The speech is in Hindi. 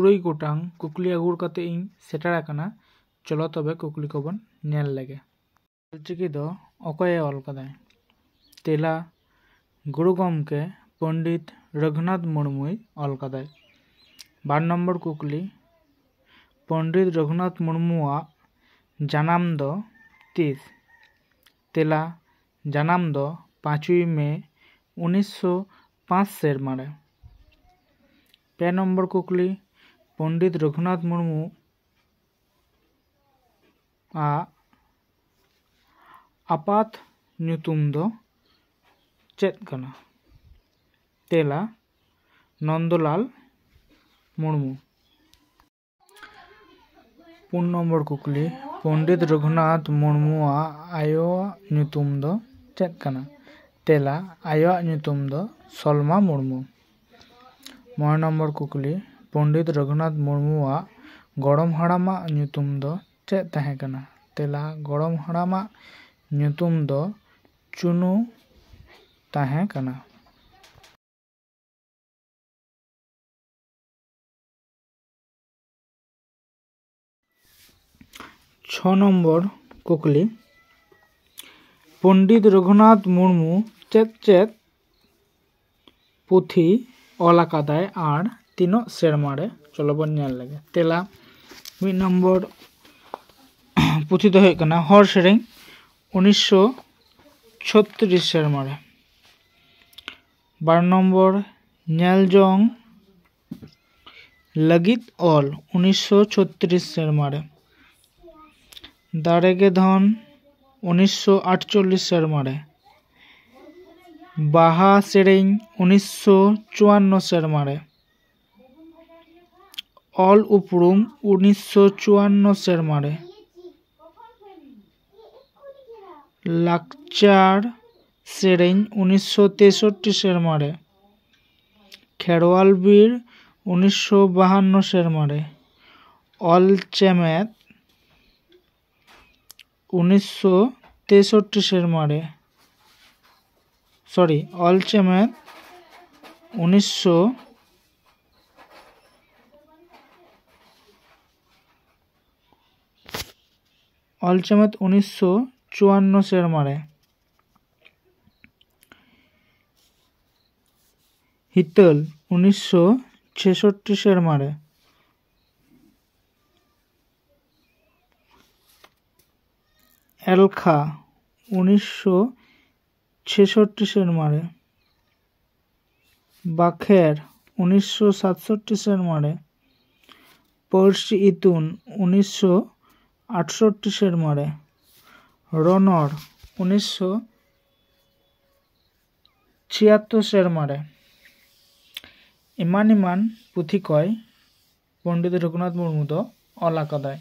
तुरुई गोटांग कुकली आगुर कते इन सेटार आकना चलो तबे कुकली को बन नेल लेगे। ऑलचिकी दो अकये ऑल कदाय तेला गुरु गमके पंडित रघुनाथ मुर्मुई ऑल कदाय। 12 नम्बर कुकली पंडित रघुनाथ मुर्मुआ जानाम दो तीस तेला जानाम दो 5 मे 1905 सेरमारे। 2 नम्बर कुकली पंडित रघुनाथ मुर्मू आ आपात ᱧᱩᱛᱩᱢ दो चेद कना तेला नंदलाल मुर्मू। 3 नम्बर कुकली पंडित रघुनाथ मुर्मू आयो ᱧᱩᱛᱩᱢ दो चेद कना तेला आयो ᱧᱩᱛᱩᱢ दो सलमा मुर्मू। 9 नम्बर कुकली पंडित रघुनाथ मुर्मू गड़म हाड़ामा ᱧᱩᱛᱩᱢ दो चेद तहे कना तेला गड़म हाड़ामा ᱧᱩᱛᱩᱢ दो चुनू तहे कना। 6 नम्बर कुकली पंडित रघुनाथ मुर्मू चेद चेद पुथी ओला कादाय आर तीनो सेरमारे चलो बन नेल लगे। तेला 1 नम्बर पुथी दो है कना हर सेरें 1936 सेरमारे। 12 नम्बर नेलजोंग लगित ऑल 1936 सेरमारे। दारेगे धन 1948 सेरमारे। बाहा सेरें 1954 सेरमारे। ऑल उपरूम 1954 सेरमारे। लाकचार सेरें 1963 सेरमारे। खेरवाल बीर 1952 सेरमारे। ऑल चेमेत 1963 सेरमारे सॉरी ऑल चेमेत 1954 सेरमारे। हितल 1966 सेरमारे। एलखा 1966 सेरमारे। बाखेर 1967 सेरमारे। पर्सी इतुन 1968 सेरमारे। रनर 1976 सेरमारे। इमान इमान पुथी कय पंडित रघुनाथ मुर्मू दो ओला कदाय।